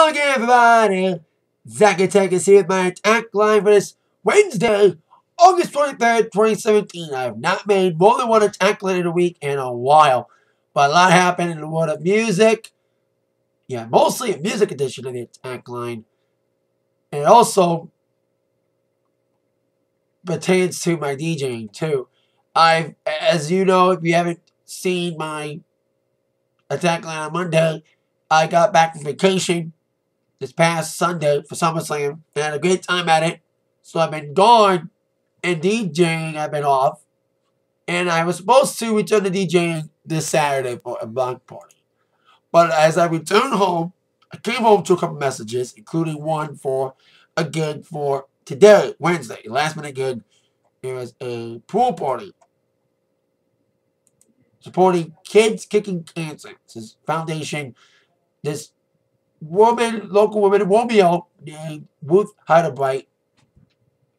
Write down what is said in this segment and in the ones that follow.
Hello again, everybody. Zach Attack is here with my attack line for this Wednesday, August 23rd, 2017. I have not made more than one attack line in a week in a while, but a lot happened in the world of music. Yeah, mostly a music edition of the attack line. And it also pertains to my DJing, too. As you know, if you haven't seen my attack line on Monday, I got back from vacation this past Sunday for SummerSlam and had a great time at it. So I've been gone and DJing. I've been off. And I was supposed to return to DJing this Saturday for a block party. But as I returned home, I came home to a couple messages, including one for a gig for today, Wednesday, last minute gig. It was a pool party supporting Kids Kicking Cancer. It's this foundation. This local woman, Romeo, named Ruth Heidelbright.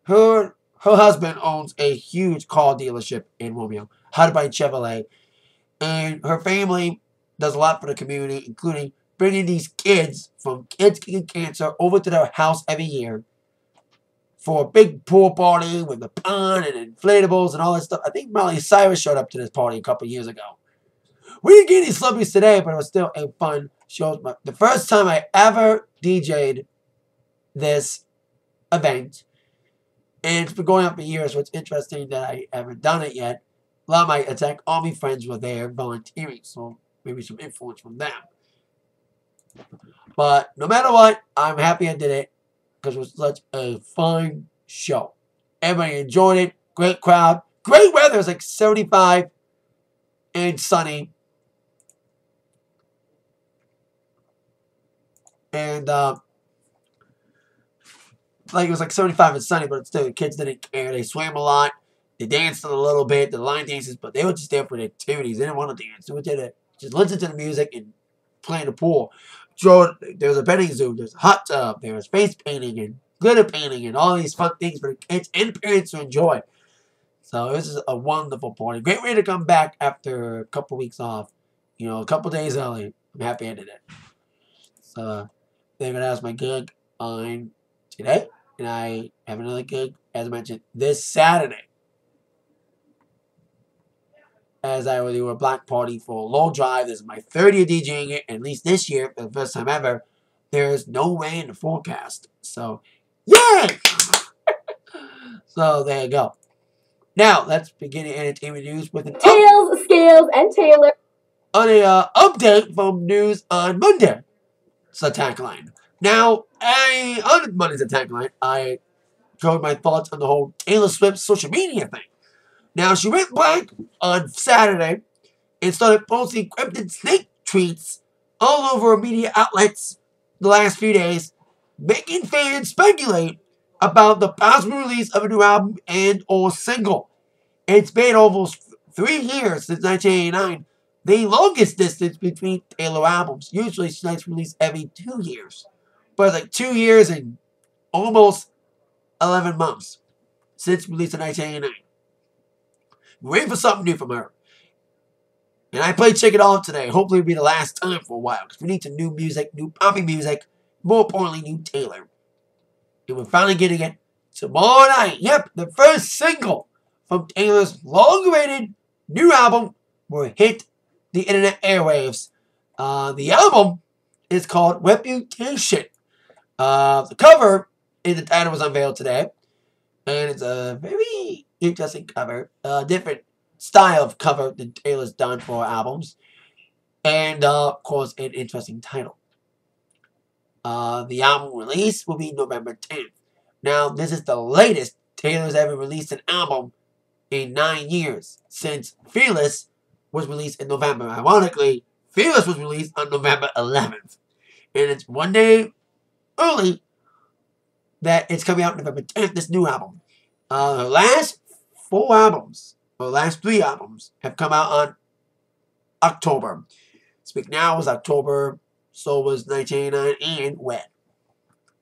Her husband owns a huge car dealership in Romeo, Heidelbright Chevrolet. And her family does a lot for the community, including bringing these kids from Kids Kicking Cancer over to their house every year for a big pool party with the pond and inflatables and all that stuff. I think Miley Cyrus showed up to this party a couple years ago. We didn't get any celebrities today, but it was still a fun show. The first time I ever DJ'd this event, and it's been going on for years, so it's interesting that I haven't done it yet. A lot of my Attack Army friends were there volunteering, so maybe some influence from them. But no matter what, I'm happy I did it because it was such a fun show. Everybody enjoyed it. Great crowd. Great weather. It was like 75 and sunny. And like it was like 75 and sunny, but still the kids didn't care. They swam a lot. They danced a little bit, the line dances, but they were just there for the activities. They didn't want to dance. They were there to just listen to the music and play in the pool. So there was a petting zoo, there's a hot tub, there was face painting and glitter painting and all these fun things for the kids and parents to enjoy. So this is a wonderful party. Great way to come back after a couple weeks off. You know, a couple days early. I'm happy I did it. So they're going to ask my gig on today. And I have another gig, as I mentioned, this Saturday. As I will do a block party for a low drive. This is my third year DJing it, and at least this year, for the first time ever, there's no rain in the forecast. So, yay! So, there you go. Now, let's begin the entertainment news with an Tails, Scales, and Taylor. On a update from news on Monday. It's Attack Line. Now, on Monday's Attack Line, I showed my thoughts on the whole Taylor Swift social media thing. Now, she went black on Saturday and started posting encrypted snake tweets all over media outlets the last few days, making fans speculate about the possible release of a new album and or single. It's been almost 3 years since 1989, the longest distance between Taylor albums. Usually, she likes to release every 2 years. But it's like 2 years and almost 11 months since release in 1989. We're waiting for something new from her. And I played Check It Off today. Hopefully it'll be the last time for a while. Because we need some new music, new poppy music. More importantly, new Taylor. And we're finally getting it tomorrow night. Yep, the first single from Taylor's long-awaited new album will hit the internet airwaves. The album is called Reputation. The cover in the title was unveiled today. And it's a very interesting cover. Different style of cover that Taylor's done for albums. And, of course, an interesting title. The album release will be November 10th. Now, this is the latest Taylor's ever released an album in 9 years. Since Fearless was released in November. Ironically, Fearless was released on November 11th. And it's 1 day early that it's coming out November 10th, this new album. Her last 4 albums, or last 3 albums, have come out on October. Speak Now was October, so was 1989 and Wed.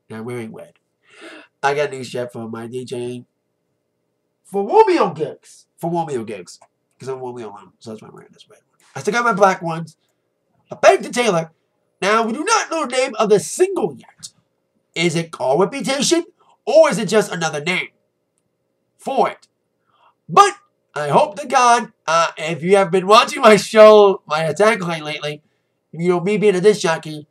And I'm wearing Wed. I got new shit for my DJing for Romeo gigs. Because I'm Romeo alone, so that's why I'm wearing this red one. I still got my black ones. I begged to Taylor, Now, we do not know the name of the single yet. Is it called Reputation, or is it just another name for it? But I hope to God, if you have been watching my show, my Atakline lately, you know, me being a disc jockey,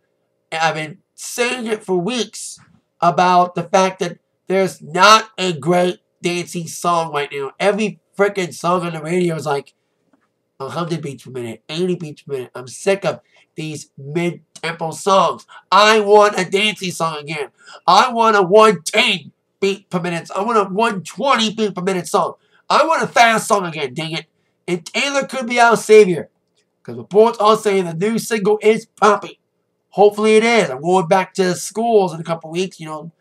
I've been saying it for weeks about the fact that there's not a great dancing song right now. Every freaking song on the radio is like 100 beats per minute, 80 beats per minute. I'm sick of these mid-tempo songs. I want a dancing song again. I want a 110 beat per minute. I want a 120 beat per minute song. I want a fast song again, dang it. And Taylor could be our savior. Because reports are saying the new single is popping. Hopefully it is. I'm going back to schools in a couple weeks. You know,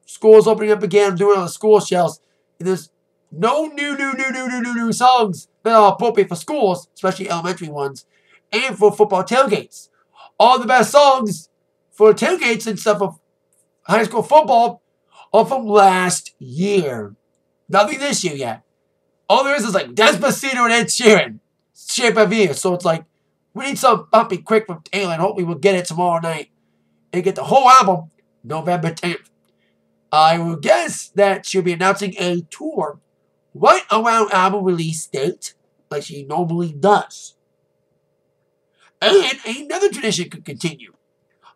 schools opening up again. I'm doing all the school shells. And there's no new songs that are appropriate for schools, especially elementary ones, and for football tailgates. All the best songs for tailgates and stuff of high school football are from last year. Nothing this year yet. All there is like Despacito and Ed Sheeran. Shape of You. So it's like, we need something bumpy quick from Taylor, and hopefully we'll get it tomorrow night. And get the whole album November 10th. I will guess that she'll be announcing a tour right around album release date, like she normally does. And another tradition could continue.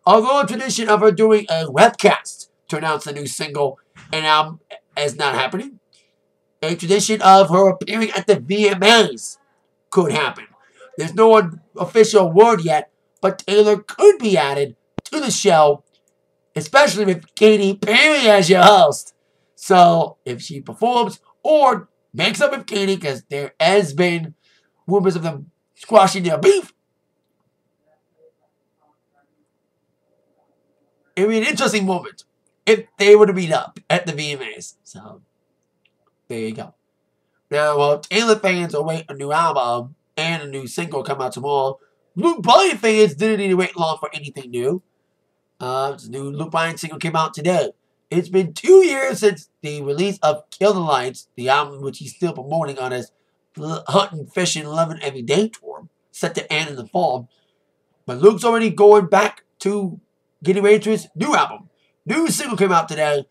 Although a tradition of her doing a webcast to announce the new single and album is not happening, a tradition of her appearing at the VMAs could happen. There's no official word yet, but Taylor could be added to the show, especially with Katy Perry as your host. So if she performs or makes up with Katy, because there has been rumors of them squashing their beef, it would be an interesting moment if they were to meet up at the VMAs. So there you go. Now, while Taylor fans await a new album and a new single come out tomorrow, Luke Bryan fans didn't need to wait long for anything new. The new Luke Bryan single came out today. It's been 2 years since the release of Kill the Lights, the album which he's still promoting on his Hunting, Fishing, Loving Every Day tour, set to end in the fall. But Luke's already going back to getting ready to his new album. New single came out today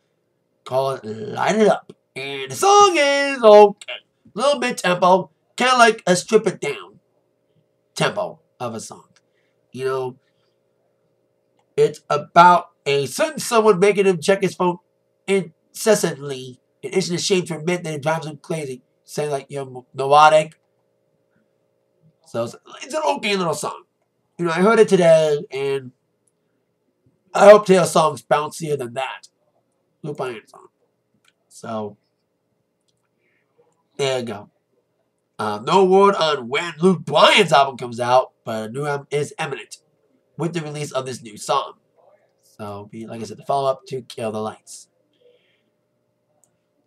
called Light It Up. And the song is okay. A little bit tempo, kind of like a strip it down tempo of a song. You know, it's about a certain someone making him check his phone incessantly and isn't ashamed to admit that it drives him crazy, saying like you're neurotic. So it's an okay little song. You know, I heard it today, and I hope Taylor's song's bouncier than that. Luke Bryan's song. So there you go. No word on when Luke Bryan's album comes out, but a new album is imminent with the release of this new song. So, like I said, the follow-up to Kill the Lights.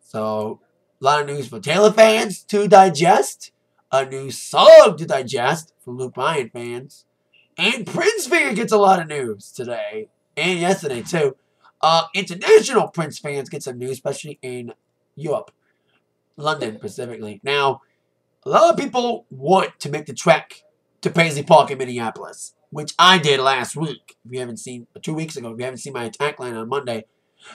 So, a lot of news for Taylor fans to digest. A new song to digest for Luke Bryan fans. And Prince fans gets a lot of news today. And yesterday, too. International Prince fans get some news, especially in Europe. London, specifically. Now, a lot of people want to make the trek to Paisley Park in Minneapolis, which I did last week. If you haven't seen, 2 weeks ago, if you haven't seen my Atakline on Monday,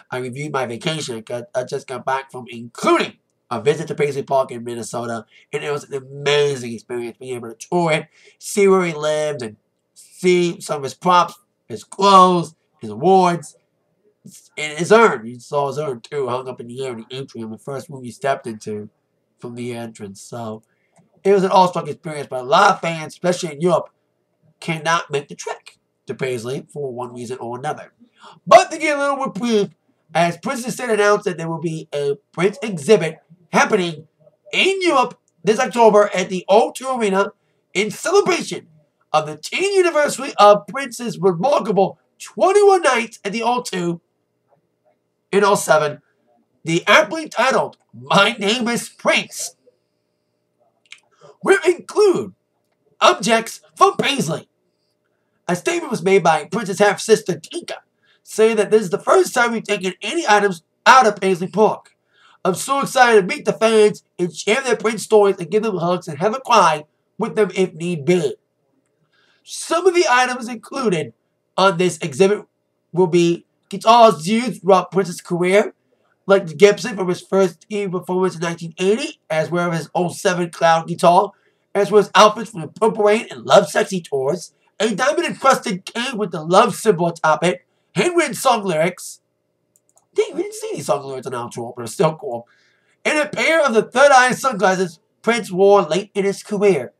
I reviewed my vacation. I just got back from including a visit to Paisley Park in Minnesota, and it was an amazing experience being able to tour it, see where he lived, and see some of his props, his clothes, his awards, and his urn. You saw his urn, too, hung up in the air in the atrium, the first room you stepped into from the entrance. So it was an awestruck experience, but a lot of fans, especially in Europe, cannot make the trek to Paisley for one reason or another. But to get a little reprieve, as Prince Estate announced that there will be a Prince exhibit happening in Europe this October at the O2 Arena in celebration of the 10th anniversary of Prince's remarkable 21 nights at the O2 in 07. The aptly titled My Name is Prince will include objects from Paisley. A statement was made by Prince's half-sister Tika, saying that this is the first time we've taken any items out of Paisley Park. I'm so excited to meet the fans and share their Prince stories and give them hugs and have a cry with them if need be. Some of the items included on this exhibit will be guitars used throughout Prince's career, like the Gibson from his first TV performance in 1980, as well as his 07 Cloud guitar, as well as outfits from the Purple Rain and Love Sexy tours, a diamond-encrusted cane with the love symbol atop it, handwritten song lyrics. Dang, we didn't see these song lyrics on our tour, but it's still cool. And a pair of the third eye sunglasses Prince wore late in his career.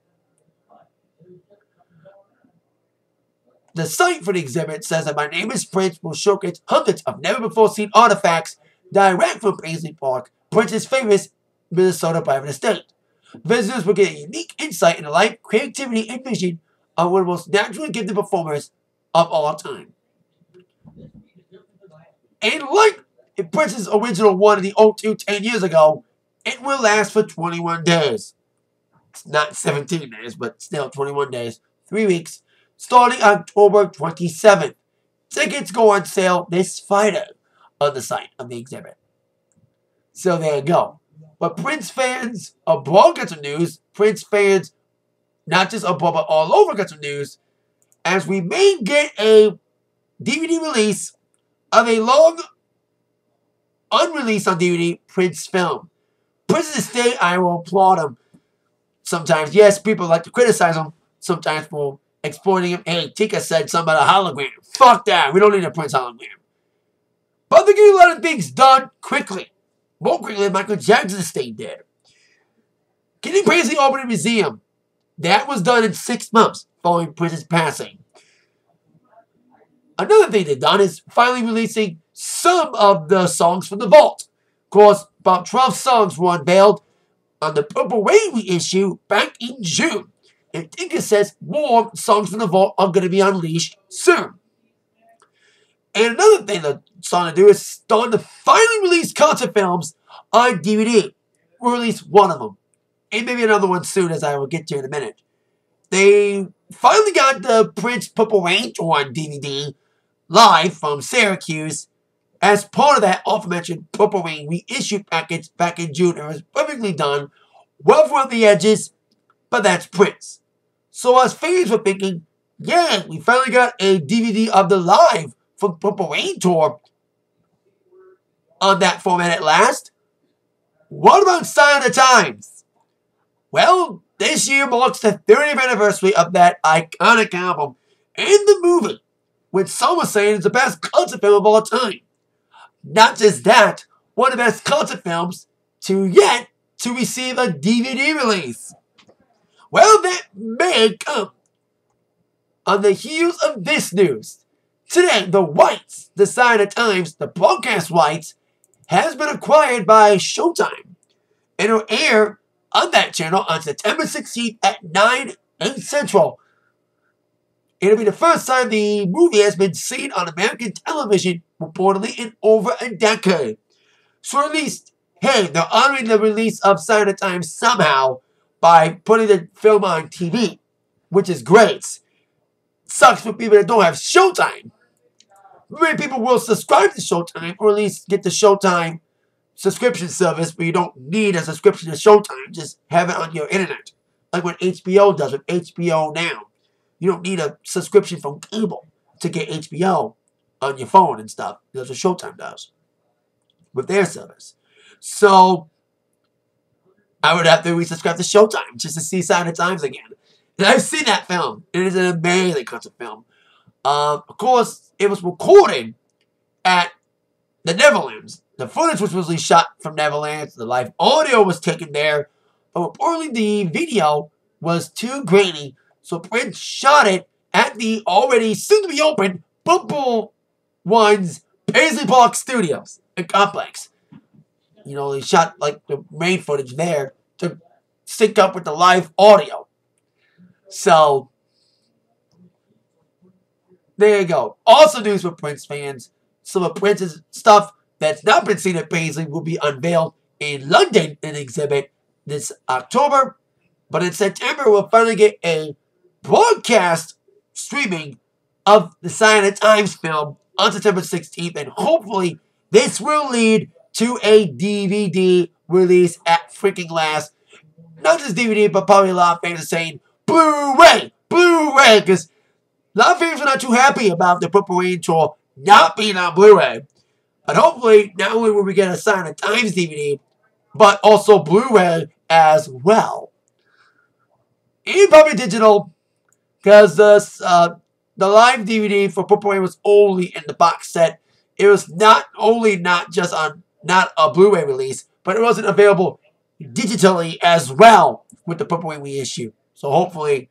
The site for the exhibit says that My Name is Prince will showcase hundreds of never-before-seen artifacts direct from Paisley Park, Prince's famous Minnesota private estate. Visitors will get a unique insight into life, creativity, and vision of one of the most naturally gifted performers of all time. And like Prince's original one in the O2 10 years ago, it will last for 21 days. It's not 17 days, but still 21 days, 3 weeks, starting October 27th. Tickets go on sale this Friday on the site of the exhibit. So there you go. But Prince fans abroad got some news. Prince fans, not just abroad but all over, got some news. As we may get a DVD release of a long, unreleased on DVD Prince film. Prince's estate, I will applaud him. Sometimes, yes, people like to criticize him. Sometimes for exploiting him. Hey, Tika said something about a hologram. Fuck that. We don't need a Prince hologram. But they're getting a lot of things done quickly. More quickly than Michael Jackson's estate did. Getting Paisley Albany Museum. That was done in 6 months following Prince's passing. Another thing they've done is finally releasing some of the songs from the vault. Of course, about 12 songs were unveiled on the Purple Rain reissue back in June. And Tinker says more songs from the vault are going to be unleashed soon. And another thing they're starting to do is starting to finally release concert films on DVD. We'll release one of them. And maybe another one soon, as I will get to in a minute. They finally got the Prince Purple Rain tour on DVD live from Syracuse as part of that aforementioned Purple Rain reissue package back in June. It was perfectly done, rough around the edges, but that's Prince. So as fans were thinking, yeah, we finally got a DVD of the live from Purple Rain tour on that format at last. What about Sign of the Times? Well, this year marks the 30th anniversary of that iconic album and the movie, which some are saying is the best concert film of all time. Not just that, one of the best concert films to receive a DVD release. Well, that may come on the heels of this news. Today, the rights, the Sign of the Times, the broadcast rights, has been acquired by Showtime. And will air on that channel on September 16th at 9, 8 Central. It'll be the first time the movie has been seen on American television, reportedly in over a decade. So at least, hey, they're honoring the release of Sign of the Times somehow by putting the film on TV, which is great. Sucks for people that don't have Showtime. Many people will subscribe to Showtime, or at least get the Showtime subscription service, but you don't need a subscription to Showtime. Just have it on your internet. Like what HBO does with HBO Now. You don't need a subscription from cable to get HBO on your phone and stuff. That's what Showtime does with their service. So I would have to resubscribe to Showtime just to see Sign of the Times again. And I've seen that film. It is an amazing concert film. Of course, it was recorded at the Netherlands. The footage was originally shot from Netherlands. The live audio was taken there. But reportedly, the video was too grainy. So Prince shot it at the already soon-to-be-open Purple One's Paisley Park Studios and Complex. You know, they shot like the main footage there to sync up with the live audio. So there you go. Also news for Prince fans. Some of Prince's stuff that's not been seen at Paisley will be unveiled in London in an exhibit this October. But in September, we'll finally get a broadcast streaming of the Sign of the Times film on September 16th. And hopefully this will lead to a DVD release at freaking last. Not just DVD, but probably a lot of fans are saying Blu-ray, Blu-ray, because A lot of fans were not too happy about the Purple Rain tour not being on Blu-ray. But hopefully, not only will we get a Sign of Times DVD, but also Blu-ray as well. And probably digital, because the live DVD for Purple Rain was only in the box set. It was not just on not a Blu-ray release, but it wasn't available digitally as well with the Purple Rain reissue. So hopefully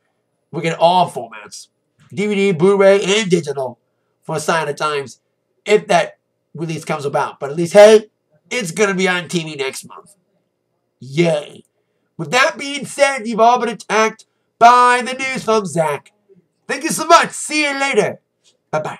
we get all formats. DVD, Blu-ray, and digital for Sign of Times if that release comes about. But at least, hey, it's going to be on TV next month. Yay. With that being said, you've all been attacked by the news from Zach. Thank you so much. See you later. Bye-bye.